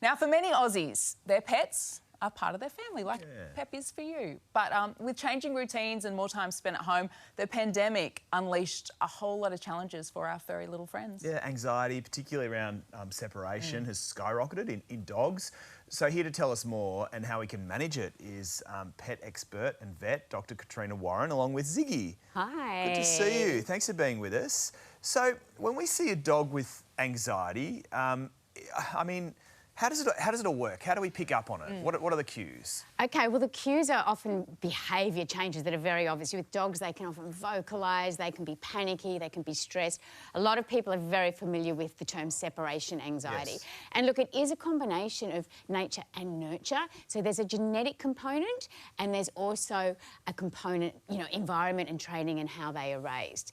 Now, for many Aussies, their pets are part of their family, like Pep is for you. But with changing routines and more time spent at home, the pandemic unleashed a whole lot of challenges for our furry little friends. Yeah, anxiety, particularly around separation, has skyrocketed in dogs. So here to tell us more and how we can manage it is pet expert and vet, Dr. Katrina Warren, along with Ziggy. Hi. Good to see you. Thanks for being with us. So when we see a dog with anxiety, I mean, how does it all work? How do we pick up on it? What are the cues? Okay, well, the cues are often behaviour changes that are very obvious. With dogs, they can often vocalise, they can be panicky, they can be stressed. A lot of people are very familiar with the term separation anxiety. Yes. And look, it is a combination of nature and nurture. So there's a genetic component and there's also a component, environment and training and how they are raised.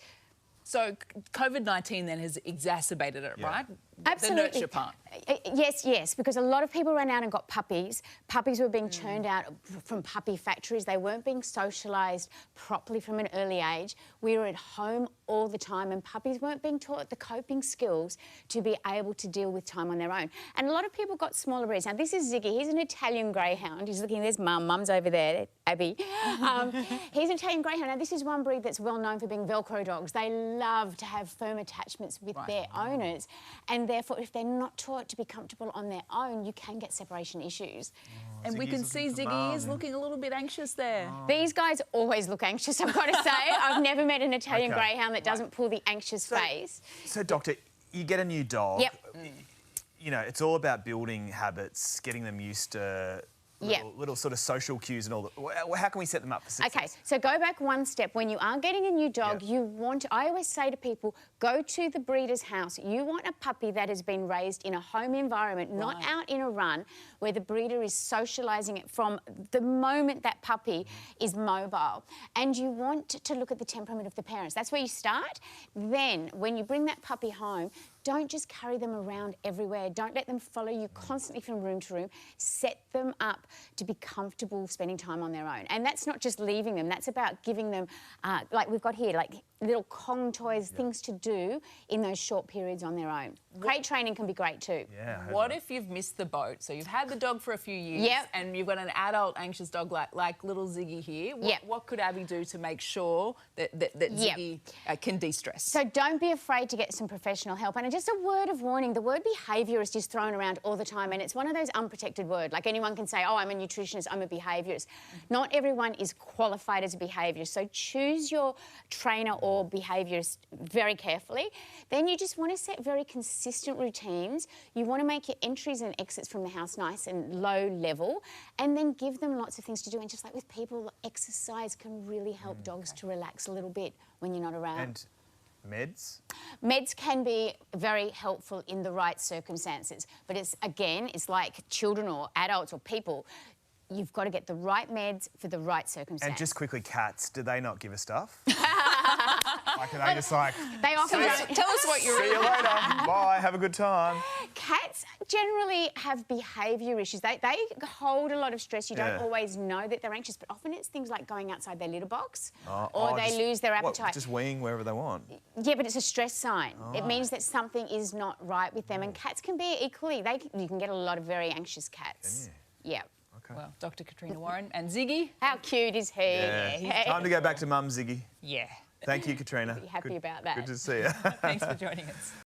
So COVID-19 then has exacerbated it, right? Absolutely. The nurture part. Yes, because a lot of people ran out and got puppies. Puppies were being churned out from puppy factories. They weren't being socialised properly from an early age. We were at home all the time and puppies weren't being taught the coping skills to be able to deal with time on their own. And a lot of people got smaller breeds. Now, this is Ziggy. He's an Italian greyhound. He's looking, there's Mum. Mum's over there, Abby. He's an Italian greyhound. Now, this is one breed that's well known for being Velcro dogs. They love to have firm attachments with their owners. And therefore, if they're not taught to be comfortable on their own, you can get separation issues. And we can see Ziggy is looking a little bit anxious there. These guys always look anxious, I've got to say. I've never met an Italian greyhound that doesn't pull the anxious face. So, Doctor, you get a new dog. Yep. You know, it's all about building habits, getting them used to little sort of social cues and all that. How can we set them up for success? Okay, so go back one step. When you are getting a new dog, I always say to people, go to the breeder's house. You want a puppy that has been raised in a home environment, not out in a run, where the breeder is socialising it from the moment that puppy is mobile. And you want to look at the temperament of the parents. That's where you start. Then, when you bring that puppy home, don't just carry them around everywhere. Don't let them follow you constantly from room to room. Set them up to be comfortable spending time on their own. And that's not just leaving them. That's about giving them, like we've got here, like little Kong toys, things to do in those short periods on their own. Crate training can be great too. Yeah. What if you've missed the boat? So you've had the dog for a few years and you've got an adult anxious dog like little Ziggy here. What could Abby do to make sure that Ziggy can de-stress? So don't be afraid to get some professional help. And just a word of warning, the word behaviourist is thrown around all the time and it's one of those unprotected words. Like anyone can say, oh, I'm a nutritionist, I'm a behaviourist. Not everyone is qualified as a behaviourist. So choose your trainer or behaviourist very carefully. Then you just want to set very consistent routines. You want to make your entries and exits from the house nice and low level, and then give them lots of things to do. And just like with people, exercise can really help dogs to relax a little bit when you're not around. And meds? Meds can be very helpful in the right circumstances, but it's like children or adults or people. You've got to get the right meds for the right circumstance. And just quickly, cats, do they not give us stuff? Like, are they just like... They often tell us what you're... See you later. Bye. Have a good time. Cats generally have behaviour issues. They hold a lot of stress. You don't always know that they're anxious, but often it's things like going outside their litter box or they lose their appetite. Just weeing wherever they want? Yeah, but it's a stress sign. It means that something is not right with them. And cats can be equally... You can get a lot of very anxious cats. Yeah. Okay. Well, Dr. Katrina Warren and Ziggy. How cute is he? Yeah. Time to go back to Mum, Ziggy. Yeah. Thank you, Katrina. Be happy about that. Good to see you. Thanks for joining us.